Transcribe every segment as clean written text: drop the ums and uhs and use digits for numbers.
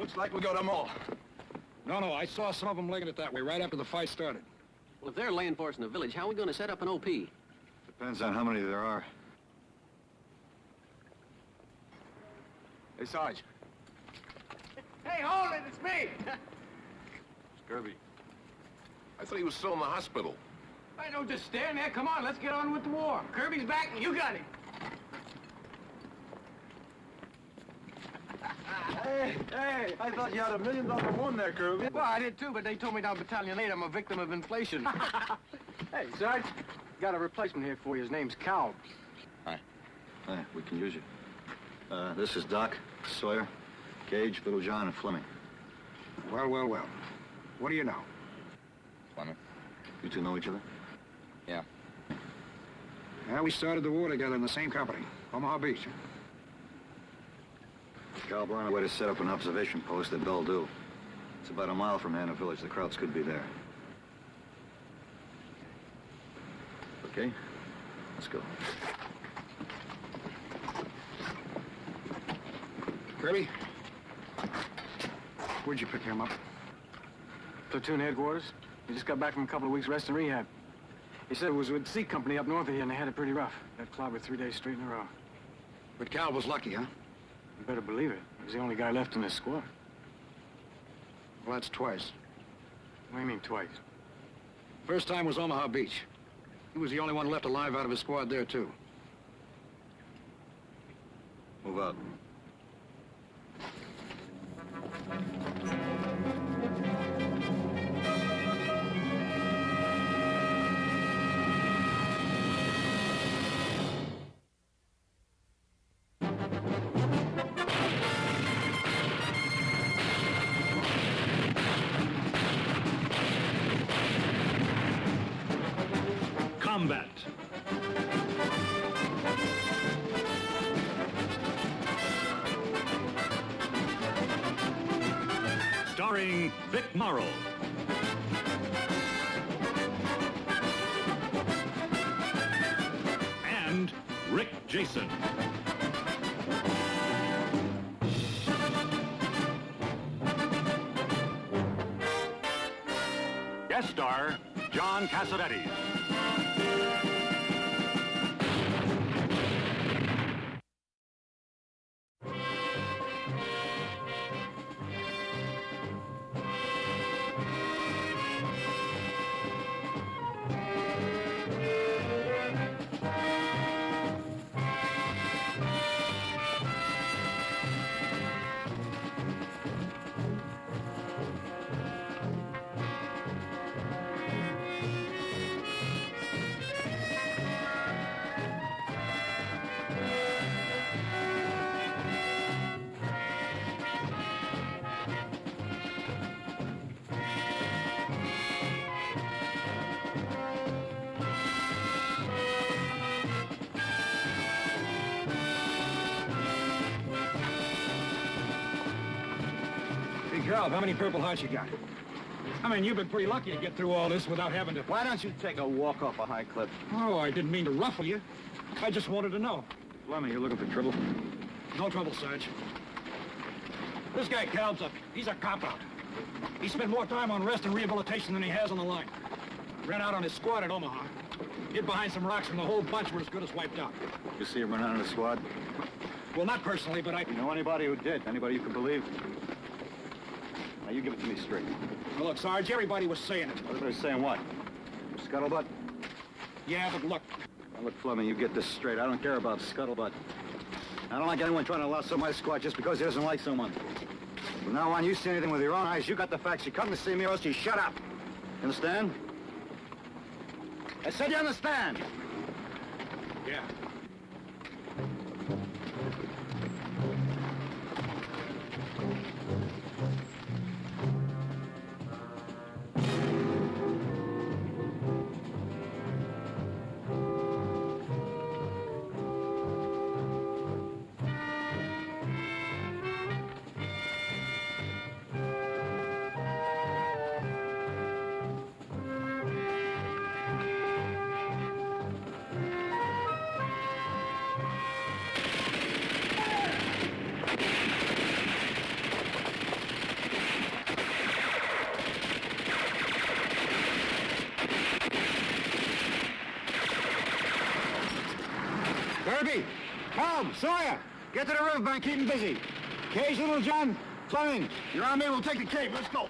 Looks like we got them all. No, I saw some of them legging it that way right after the fight started. Well, if they're laying for us in the village, how are we going to set up an OP? Depends on how many there are. Hey, Sarge. Hey, hold it, it's me! It's Kirby. I thought he was still in the hospital. I don't just stand there. Come on, let's get on with the war. Kirby's back and you got him. Hey, I thought you had $1 million one there, Kirby. Well, I did too, but they told me down Battalion 8 I'm a victim of inflation. Hey, Sarge, got a replacement here for you. His name's Cal. Hi, we can use you. This is Doc, Sawyer, Gage, Little John, and Fleming. Well. What do you know? Fleming. You two know each other? Yeah. Yeah, we started the war together in the same company, Omaha Beach. Cal brought a way to set up an observation post at Belledoux. It's about a mile from Hannah Village. The Krauts could be there. Okay, let's go. Kirby? Where'd you pick him up? Platoon headquarters. He just got back from a couple of weeks rest and rehab. He said it was with the C Company up north of here, and they had it pretty rough. Got clobbered 3 days straight in a row. But Cal was lucky, huh? You better believe it. He was the only guy left in his squad. Well, that's twice. What do you mean, twice? First time was Omaha Beach. He was the only one left alive out of his squad there, too. Move out. Combat. Starring Vic Morrow. And Rick Jason. Guest star, John Cassavetes. Cal, how many Purple Hearts you got? I mean, you've been pretty lucky to get through all this without having to... Why don't you take a walk off a high cliff? Oh, I didn't mean to ruffle you. I just wanted to know. Fleming, you looking for trouble? No trouble, Sarge. This guy Cal's he's a cop-out. He spent more time on rest and rehabilitation than he has on the line. Ran out on his squad at Omaha. Hid behind some rocks and the whole bunch were as good as wiped out. You see him run out of the squad? Well, not personally, but I... You know anybody who did? Anybody you can believe? Now, you give it to me straight. Well, look, Sarge, everybody was saying it. Everybody's saying what? Scuttlebutt? Yeah, but look... Now, look, Fleming, you get this straight. I don't care about scuttlebutt. I don't like anyone trying to louse up my squad just because he doesn't like someone. From now on, you see anything with your own eyes, you got the facts. You come to see me or else you shut up. You understand? I said you understand. Yeah. Kirby! Helm! Sawyer! Get to the riverbank, keep him busy. Cage, Little John, Fleming. You're on me, we'll take the cave. Let's go.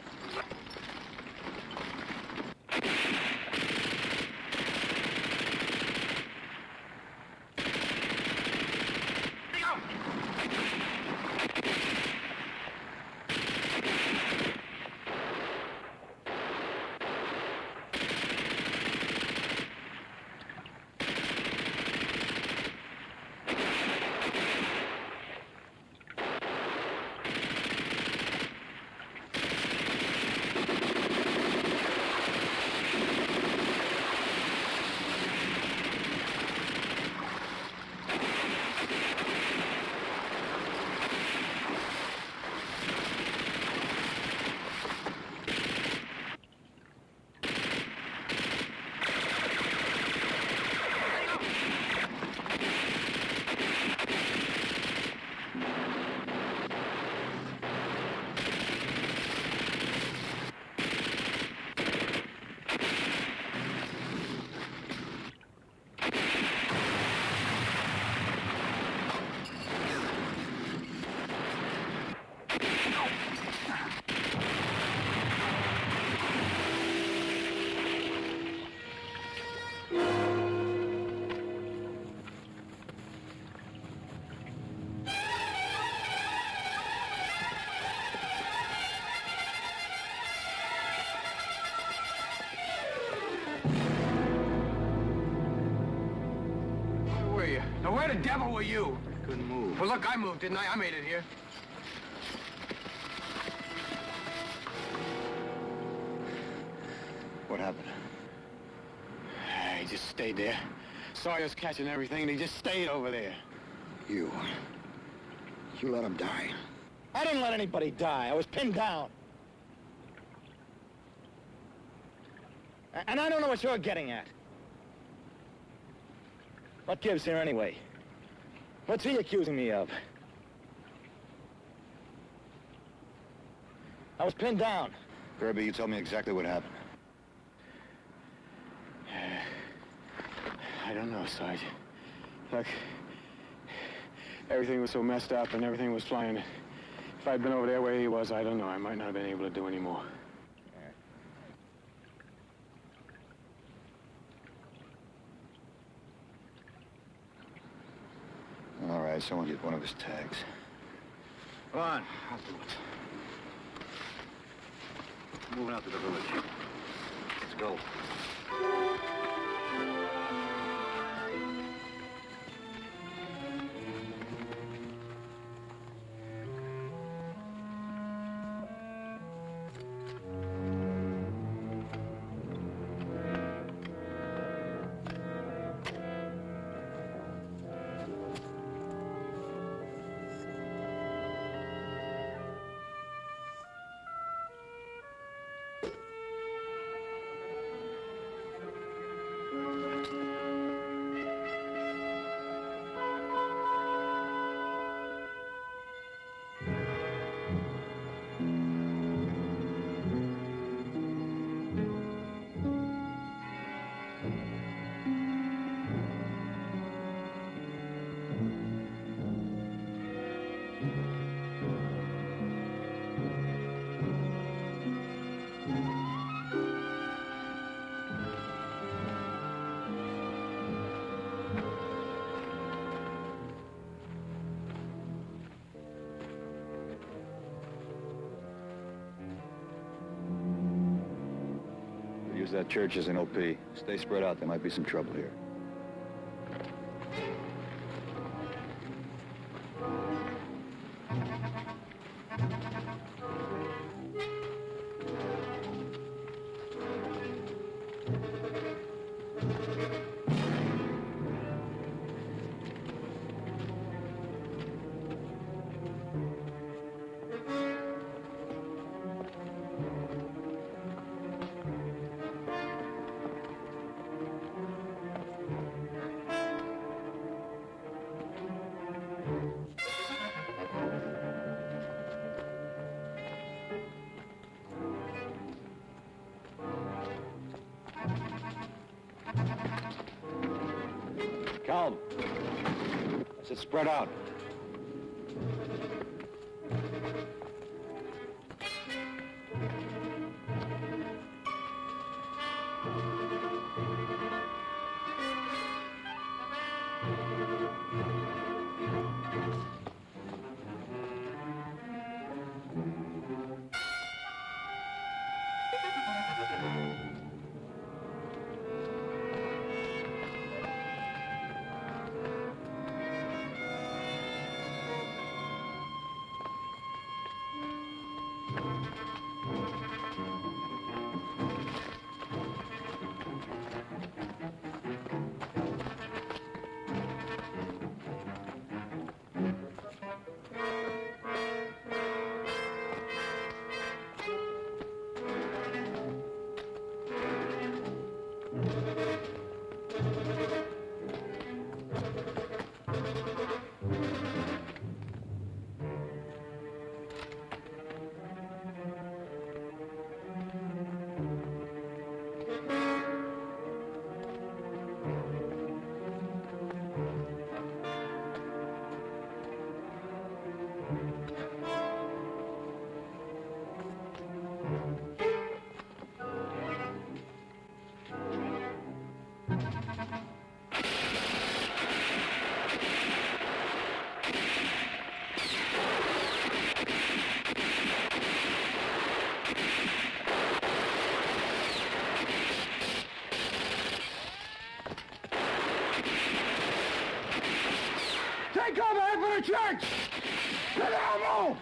Now, where the devil were you? Couldn't move. Well, look, I moved, didn't I? I made it here. What happened? He just stayed there. Sawyer's catching everything, and he just stayed over there. You let him die. I didn't let anybody die. I was pinned down. And I don't know what you're getting at. What gives here anyway? What's he accusing me of? I was pinned down. Kirby, you tell me exactly what happened. I don't know, Sarge. Look, everything was so messed up and everything was flying. If I'd been over there where he was, I don't know. I might not have been able to do any more. All right, someone get one of his tags. Come on. I'll do it. Moving out to the village. Let's go. Use that church as an OP. Stay spread out. There might be some trouble here. Calm. said spread out. Take cover, head for the church! Get out, move!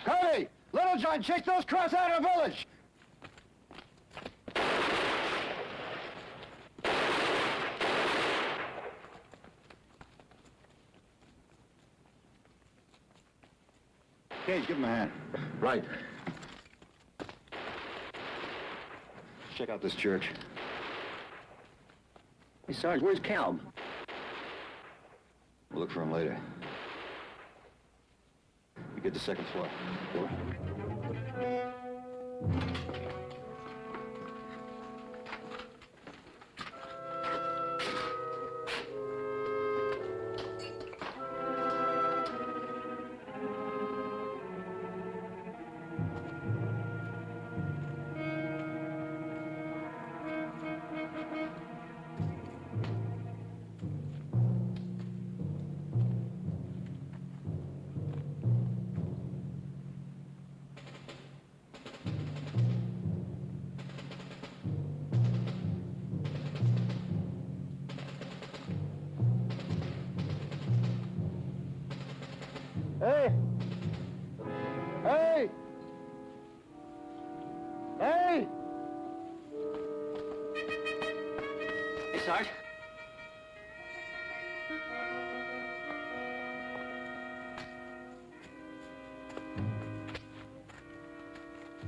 Cody! Little John, chase those cross out of the village! Cage, give him a hand. Right. Check out this church. Hey, Sarge, where's Calb? We'll look for him later. We get the second floor. Hey! Hey! Hey! Hey, Sarge.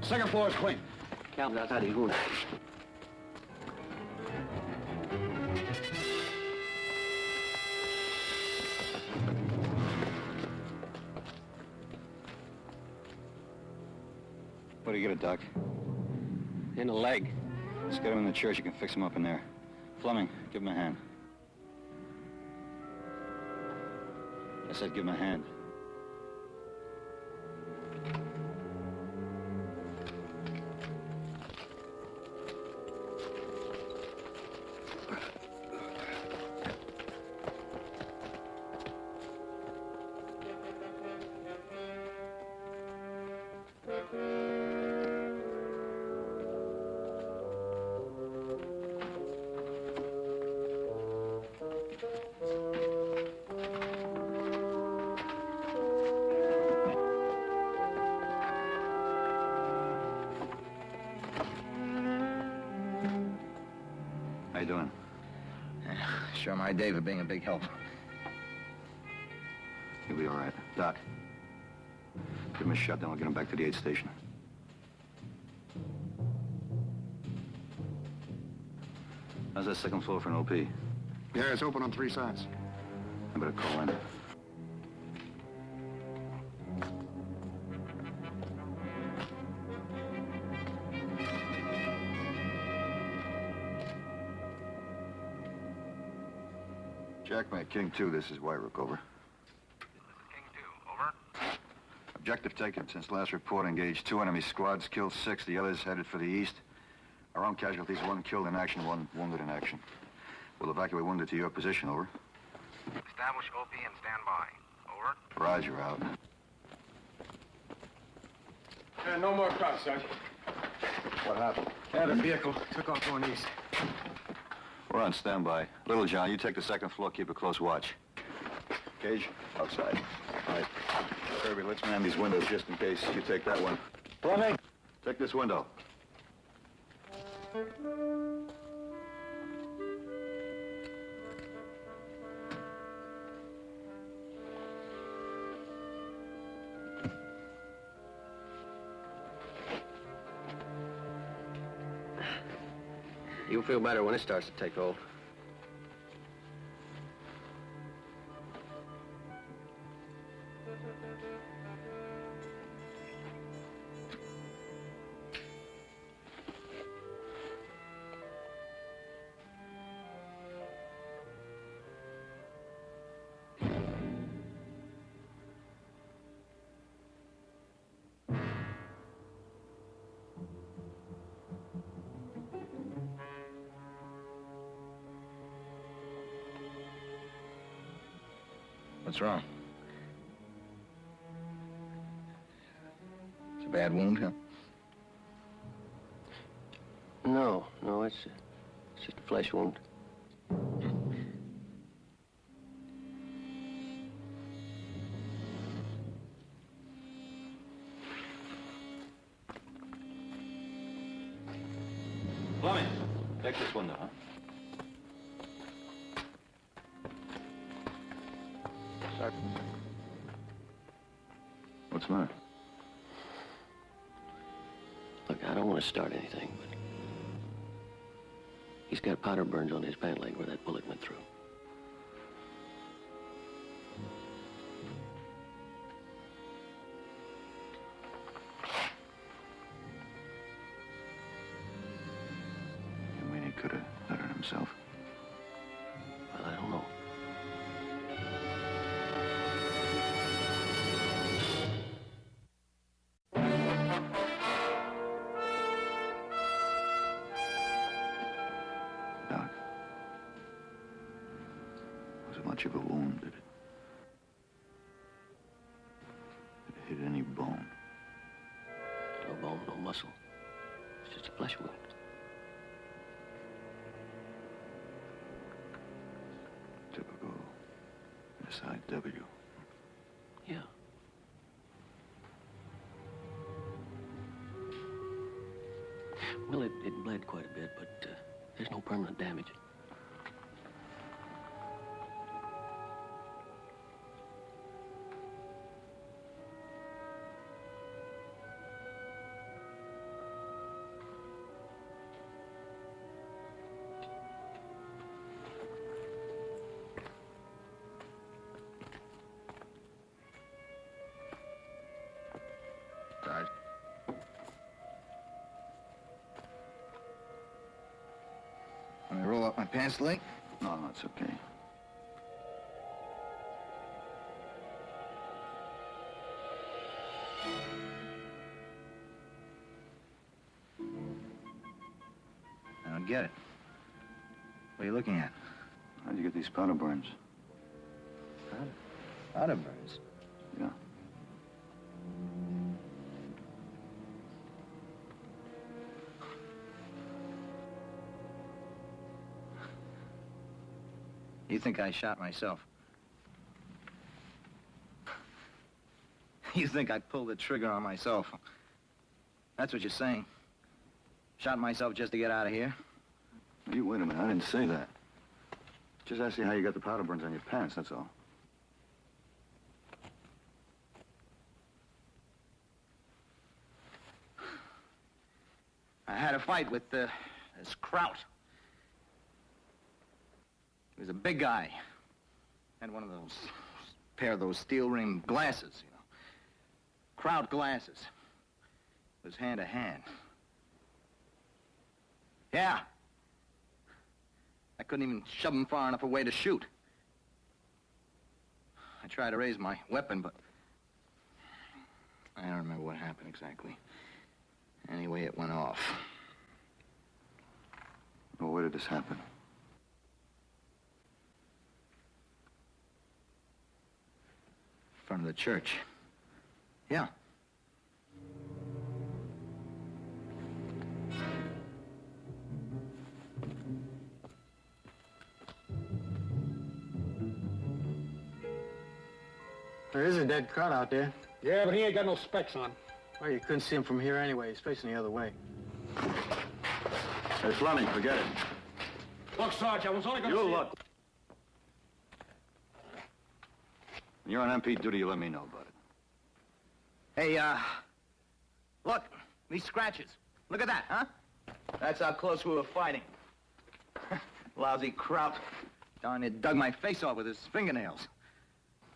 Second floor is clean. Calb's outside his room. What do you get a Doc? In the leg. Let's get him in the church. You can fix him up in there. Fleming, give him a hand. I said give him a hand. How you doing? Sure, my day for being a big help. You'll be all right. Doc, give him a shot, then I'll get him back to the aid station. How's that second floor for an OP? Yeah, it's open on 3 sides. I better call in. Jackmate, King 2, this is Wyrook, over. This is King 2, over. Objective taken. Since last report, engaged 2 enemy squads, killed 6, the others headed for the east. Our own casualties, 1 killed in action, 1 wounded in action. We'll evacuate wounded to your position, over. Establish OP and stand by. Over. Roger, out. No more cops, Sergeant. What happened? Yeah, the vehicle took off going east. We're on standby. Little John, you take the second floor, keep a close watch. Cage, outside. All right. Kirby, let's man these windows just in case you take that one. Fleming, take this window. You'll feel better when it starts to take hold. What's wrong? It's a bad wound, huh? No, it's just a flesh wound. Fleming, take this window, huh? What's the matter? Look, I don't want to start anything, but he's got powder burns on his pant leg where that bullet went through. You mean he could have hurt himself? Well, I don't know. Doc, was it much of a wound? Did it hit any bone? No bone, no muscle. It's just a flesh wound. Typical S.I.W. Yeah. Well, it bled quite a bit, but there's no permanent damage. Sarge. Want me to roll up my pants leg? No, it's okay. I don't get it. What are you looking at? How'd you get these powder burns? Powder burns. Yeah. You think I shot myself? You think I pulled the trigger on myself? That's what you're saying. Shot myself just to get out of here? You wait a minute, I didn't say that. Just ask you how you got the powder burns on your pants, that's all. I had a fight with this Kraut. was a big guy. Had one of those, pair of those steel-rimmed glasses, you know. Crowd glasses. It was hand to hand. Yeah. I couldn't even shove him far enough away to shoot. I tried to raise my weapon, but I don't remember what happened exactly. Anyway, it went off. Well, where did this happen? In front of the church. Yeah. There is a dead crowd out there. Yeah, but he ain't got no specs on. Well, you couldn't see him from here anyway. He's facing the other way. Hey, Fleming, forget it. Look, Sarge, I was only gonna You see look. When you're on MP duty, you let me know about it. Hey, look, these scratches. Look at that, huh? That's how close we were fighting. Lousy Kraut. Darn it, dug my face off with his fingernails.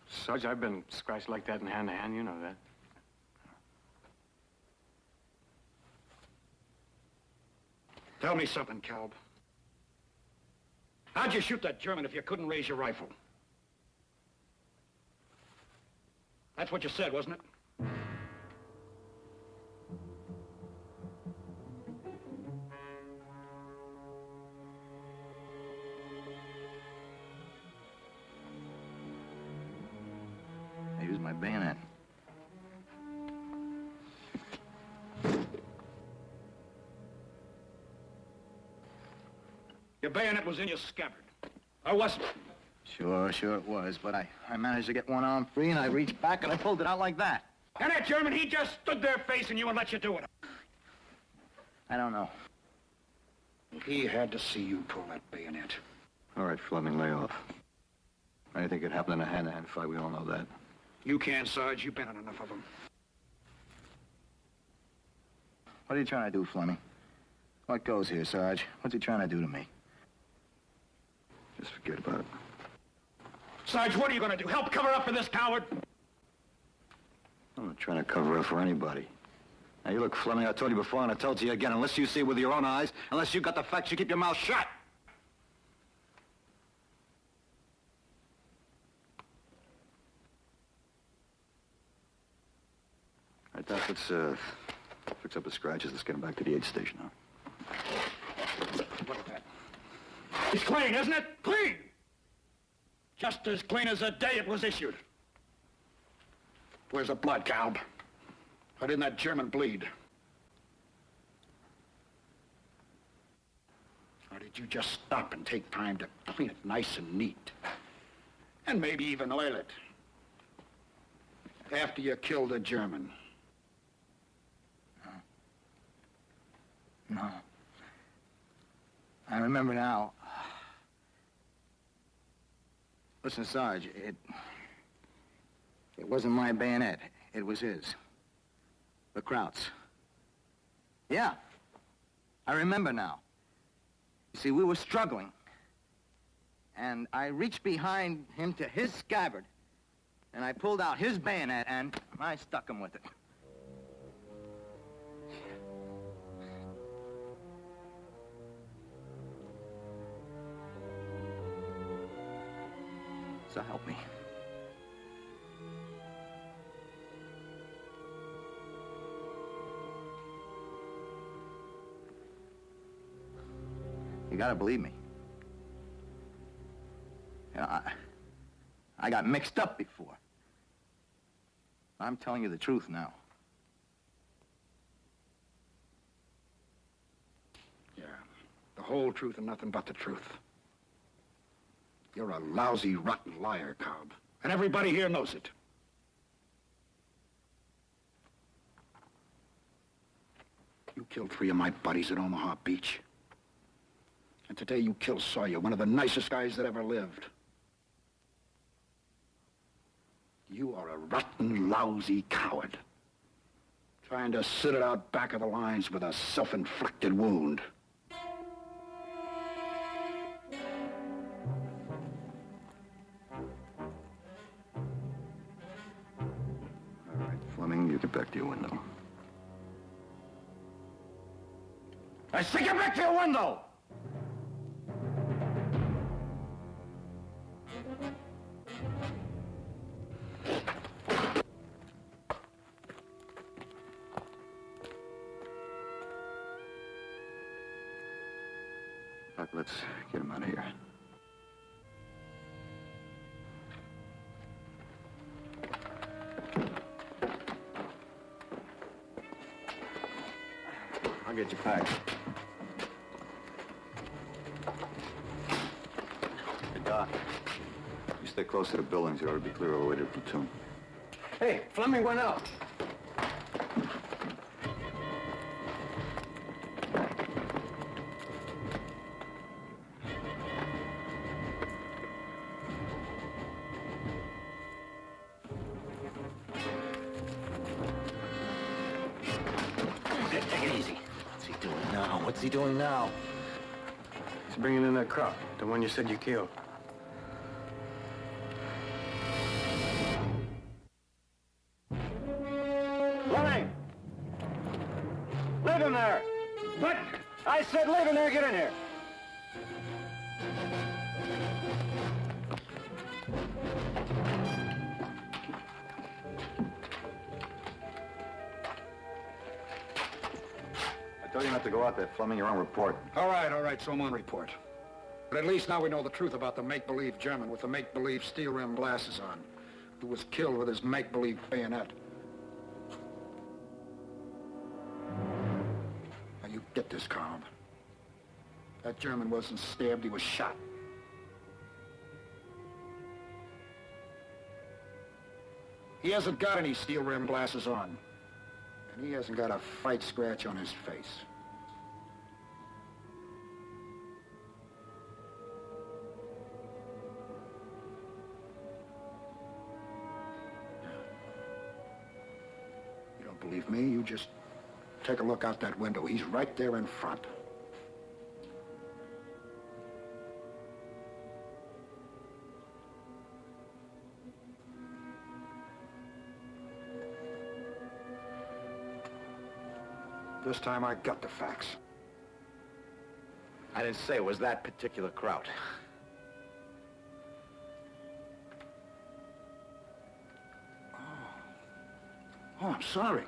Sarge, I've been scratched like that in hand-to-hand. You know that. Tell me something, Calb. How'd you shoot that German if you couldn't raise your rifle? That's what you said, wasn't it? I used my bayonet. Your bayonet was in your scabbard. Or wasn't it? Sure it was, but I managed to get one arm free, and I reached back and I pulled it out like that. And that German, he just stood there facing you and let you do it. I don't know. He had to see you pull that bayonet. All right, Fleming, lay off. Anything could happen in a hand-to-hand fight. We all know that. You can, Sarge. You've been in enough of them. What are you trying to do, Fleming? What goes here, Sarge? What's he trying to do to me? Just forget about it. Sarge, what are you going to do? Help cover up for this coward? I'm not trying to cover up for anybody. Now, you look, Fleming, I told you before, and I told you again, unless you see it with your own eyes, unless you got the facts, you keep your mouth shut. All right, Doc, let's, fix up the scratches. Let's get him back to the aid station now. Look at that. It's clean, isn't it? Clean! Just as clean as the day it was issued. Where's the blood, Calb? Why didn't that German bleed? Or did you just stop and take time to clean it nice and neat? And maybe even oil it. After you killed the German. No. I remember now. Listen, Sarge, it wasn't my bayonet. It was his. The Kraut's. Yeah. I remember now. You see, we were struggling. And I reached behind him to his scabbard. And I pulled out his bayonet and I stuck him with it. So help me. You gotta believe me. You know, I got mixed up before. I'm telling you the truth now. Yeah, the whole truth and nothing but the truth. You're a lousy, rotten liar, Cobb. And everybody here knows it. You killed 3 of my buddies at Omaha Beach. And today you killed Sawyer, one of the nicest guys that ever lived. You are a rotten, lousy coward. Trying to sit it out back of the lines with a self-inflicted wound. you get back to your window. I say get back to your window! Doc, let's get him out of here. I'll get you packed. Hey, Doc. You stay close to the buildings. You ought to be clear all the way to the platoon. Hey, Fleming went out. Take it easy. What's he doing now? What's he doing now? He's bringing in that crop, the one you said you killed. Fleming! Leave him there! What? I said leave him there, get in here! I told you not to go out there, Fleming. You're on report. All right, so I'm on report. But at least now we know the truth about the make-believe German with the make-believe steel-rimmed glasses on, who was killed with his make-believe bayonet. Now, you get this, Carl. That German wasn't stabbed, he was shot. He hasn't got any steel-rimmed glasses on. And he hasn't got a fight scratch on his face. You don't believe me? You just take a look out that window. He's right there in front. This time I got the facts. I didn't say it was that particular crowd. Oh, I'm sorry.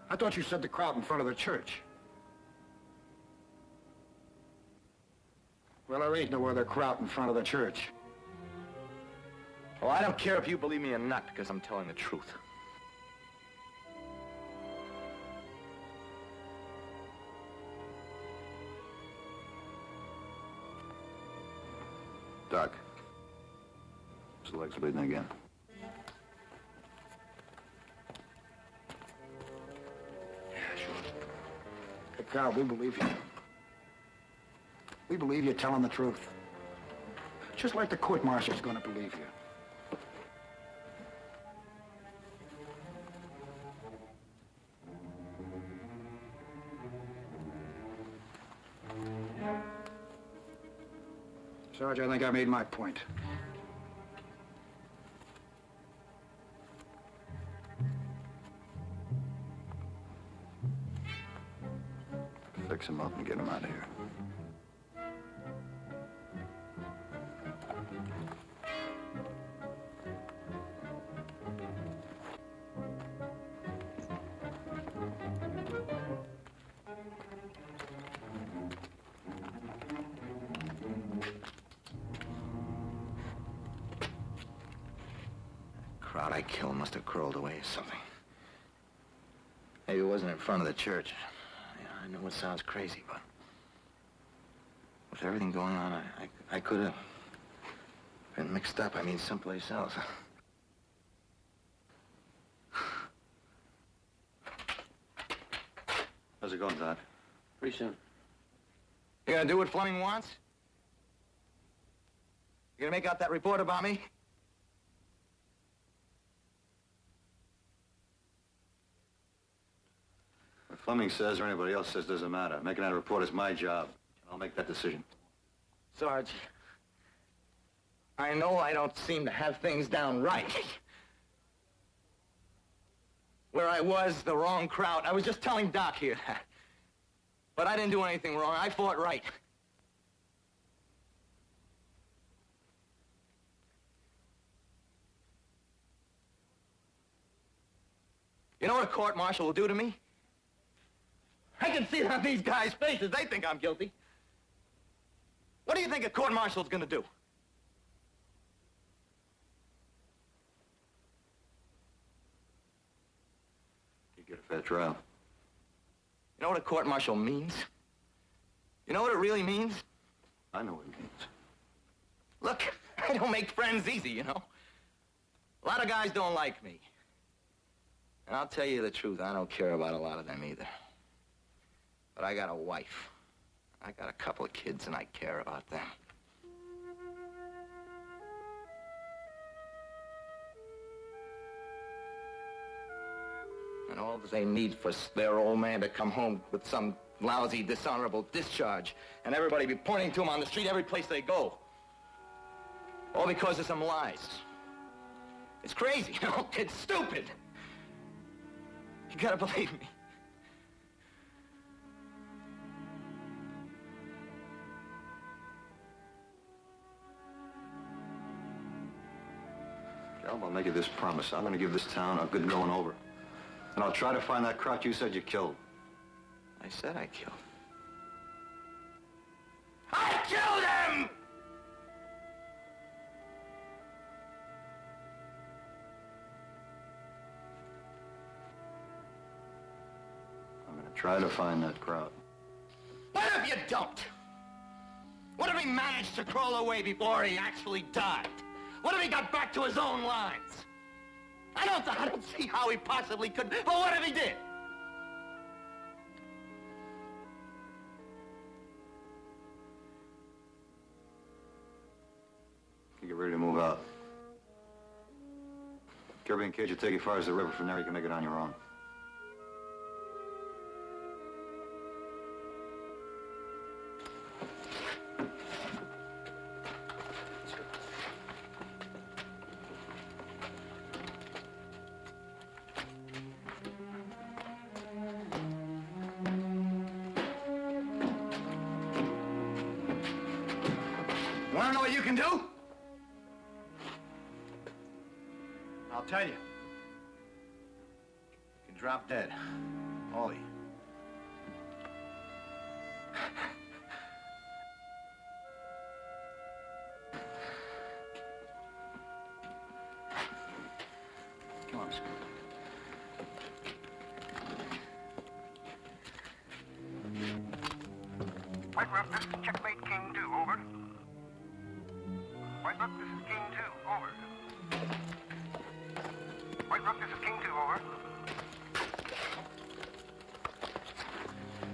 I thought you said the crowd in front of the church. Well, there ain't no other crowd in front of the church. Well, I don't care if you believe me or not, because I'm telling the truth. Doc. His leg's bleeding again. Yeah, sure. Hey, Carl, we believe you. We believe you're telling the truth. Just like the court-martial's gonna believe you. Sarge, I think I made my point. Fix him up and get him out of here. Crowd I killed must have crawled away or something. Maybe it wasn't in front of the church. Yeah, I know it sounds crazy, but with everything going on, I could have been mixed up. I mean, someplace else. How's it going, Doc? Pretty soon. You gonna do what Fleming wants? You gonna make out that report about me? What Fleming says or anybody else says doesn't matter. Making that report is my job. And I'll make that decision. Sarge, I know I don't seem to have things down right. where I was, the wrong crowd. I was just telling Doc here that. But I didn't do anything wrong. I fought right. You know what a court-martial will do to me? I can see it on these guys' faces. They think I'm guilty. What do you think a court-martial's gonna do? You get a fair trial. You know what a court-martial means? You know what it really means? I know what it means. Look, I don't make friends easy, you know. A lot of guys don't like me. And I'll tell you the truth, I don't care about a lot of them either. But I got a wife. I got a couple of kids, and I care about them. And all that they need for their old man to come home with some lousy, dishonorable discharge, and everybody be pointing to him on the street every place they go. All because of some lies. It's crazy, you know? It's stupid. You gotta believe me. Cal, I'll make you this promise. I'm gonna give this town a good going over. And I'll try to find that crowd you said you killed. I said I killed. I killed him! I'm gonna try to find that crowd. What if you don't? What if he managed to crawl away before he actually died? What if he got back to his own lines? I don't see how he possibly could, but what if he did? You get ready to move out. Kirby and Cage will take you as far as the river. From there, you can make it on your own. Want to know what you can do? I'll tell you. You can drop dead. All of you. Come on, Scoot. White Rook, this is Checkmate King 2, over. White Rook, this is King 2, over. White Rook, this is King 2, over.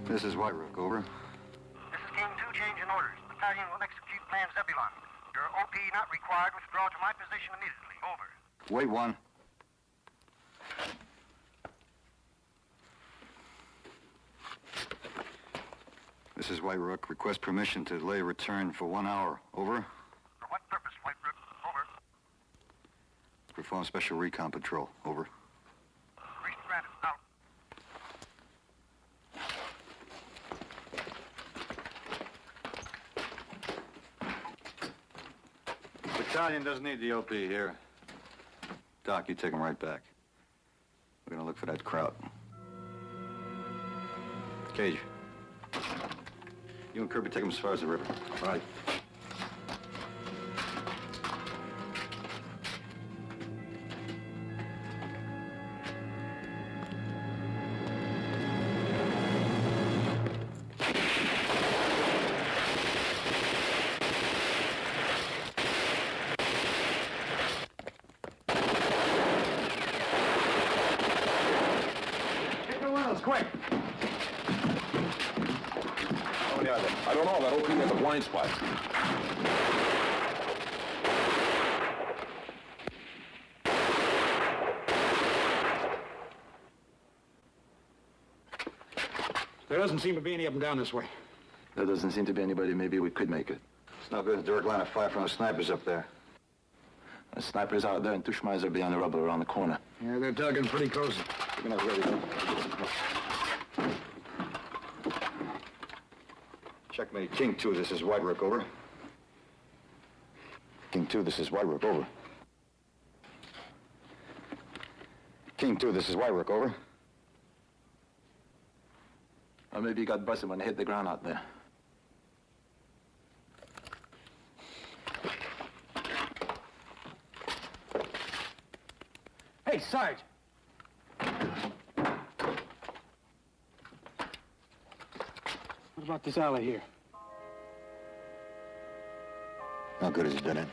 This is White Rook, over. This is King 2, change in orders. Battalion will execute Plan Zebulon. Your OP not required. Withdraw to my position immediately, over. Wait, one. This is White Rook. Request permission to delay return for 1 hour. Over. For what purpose, White Rook? Over. Perform special recon patrol. Over. Priest granted. Out. Battalion doesn't need the OP here. Doc, you take him right back. We're gonna look for that crowd. Cage. You and Kirby take him as far as the river. All right. Get the wells, quick! How many are there? I don't know. That OP has a blind spot. There doesn't seem to be any of them down this way. There doesn't seem to be anybody. Maybe we could make it. It's no good. Direct line of fire from the snipers up there. The sniper's out there and two Schmeisers are behind the rubble around the corner. Yeah, they're tugging pretty close. We're gonna have ready. Checkmate. King 2, this is White Rook, over. King 2, this is White Rook, over. King 2, this is White Rook, over. Or maybe you got busted when they hit the ground out there. Hey, Sarge! What about this alley here? How good has it been in?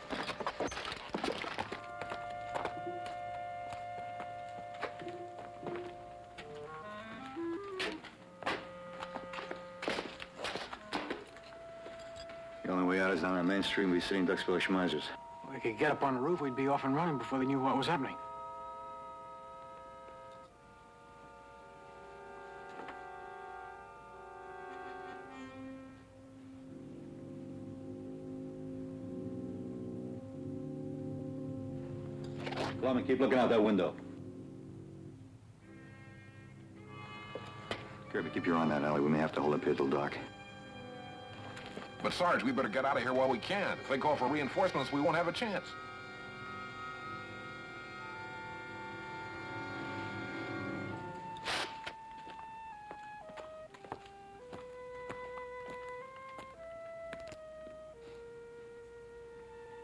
The only way out is down our main street. We'll be sitting ducks full of Schmeisers. We could get up on the roof, we'd be off and running before they knew what was happening. Plumman, keep looking out that window. Kirby, keep your eye on that alley. We may have to hold up here till dark. But, Sarge, we better get out of here while we can. If they call for reinforcements, we won't have a chance.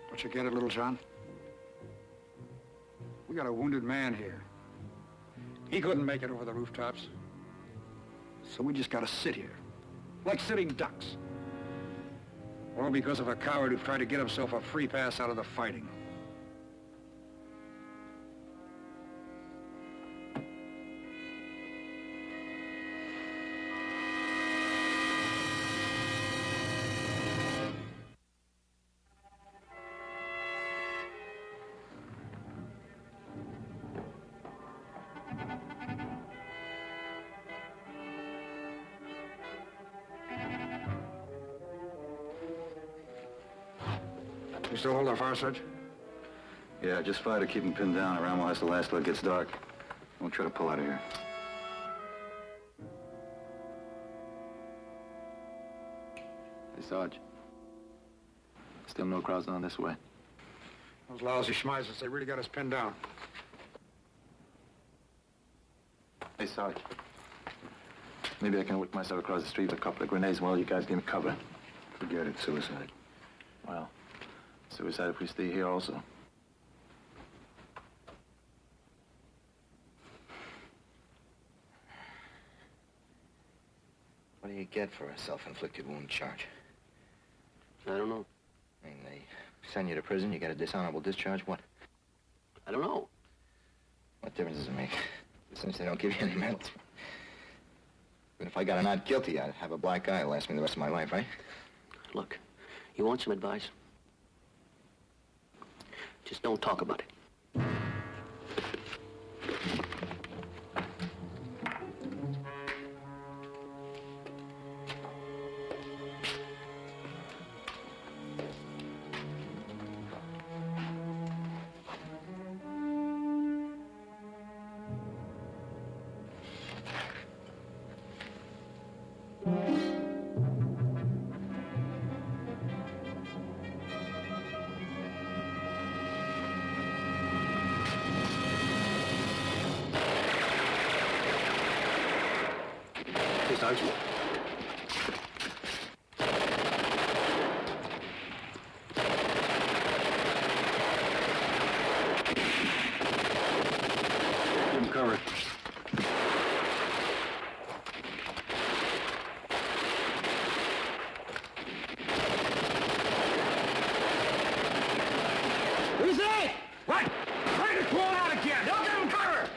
Don't you get it, Little John? We got a wounded man here. He couldn't make it over the rooftops. So we just gotta sit here, like sitting ducks. All because of a coward who tried to get himself a free pass out of the fighting. You still hold our fire, Sarge? Yeah, just fire to keep him pinned down around while the last till it gets dark. We'll try to pull out of here. Hey, Sarge. Still no crowds down this way. Those lousy Schmeisers, they really got us pinned down. Hey, Sarge. Maybe I can whip myself across the street with a couple of grenades while you guys give me cover. Forget it, suicide. Well, suicide if we stay here also. What do you get for a self-inflicted wound charge? I don't know. I mean, they send you to prison, you get a dishonorable discharge, what? I don't know. What difference does it make? Since they don't give you any medals. But if I got a not guilty, I'd have a black eye. It'll last me the rest of my life, right? Look, you want some advice? Just don't talk about it. Sarge. Give him cover. Who's that? What? Trying to pull out again. Don't give him cover!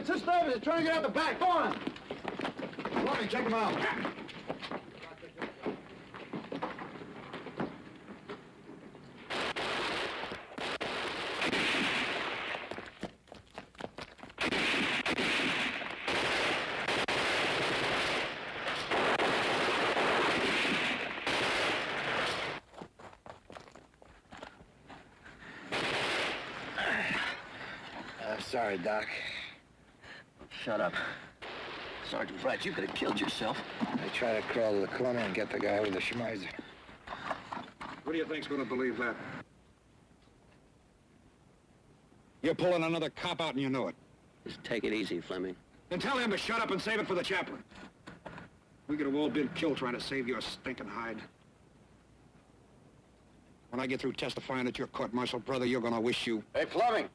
they're too nervous. They're trying to get out the back. Go on. Let me check them out. Sorry, Doc. Shut up. Sergeant Bright, you could have killed yourself. I try to crawl to the corner and get the guy with the schmeiser. Who do you think's gonna believe that? You're pulling another cop out and you know it. Just take it easy, Fleming. Then tell him to shut up and save it for the chaplain. We could have all been killed trying to save your stinking hide. When I get through testifying at your court-martial, brother, you're gonna wish you... Hey, Fleming!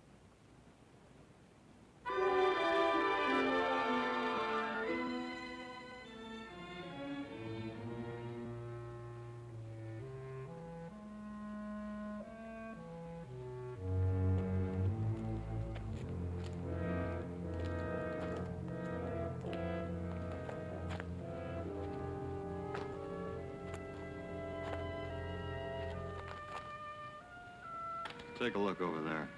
Take a look over there.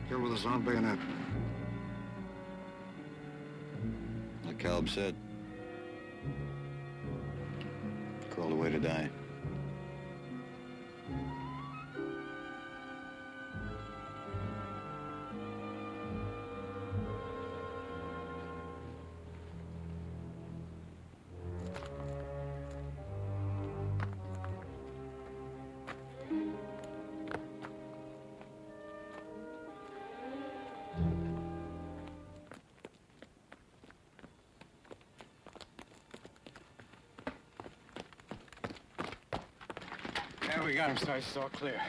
Killed with his own bayonet. Like Caleb said. Crawled away to die. Yeah, we got him, Sarge. It's all clear.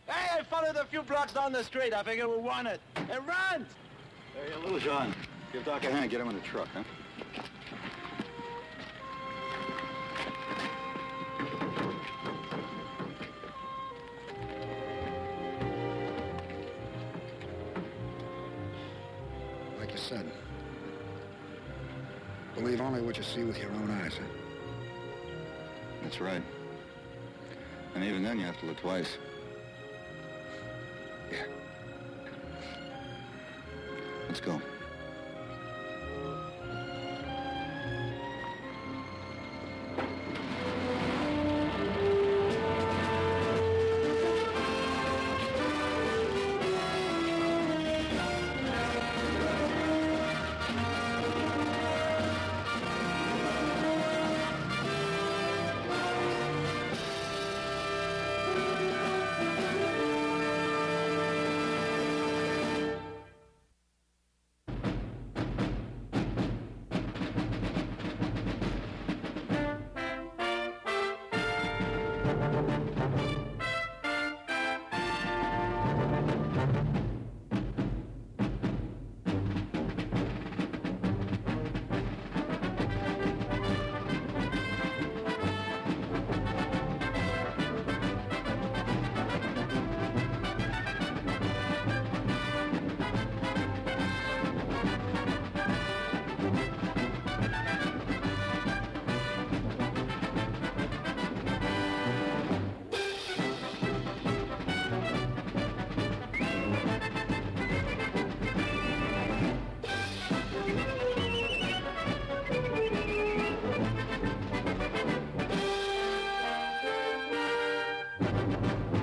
Hey, I followed a few blocks down the street. I figured we won it. It runs! Hey, little John, give Doc a hand. Get him in the truck, huh? Like you said, believe only what you see with your own eyes, huh? That's right. And even then, you have to look twice. Yeah. Let's go. Sarge.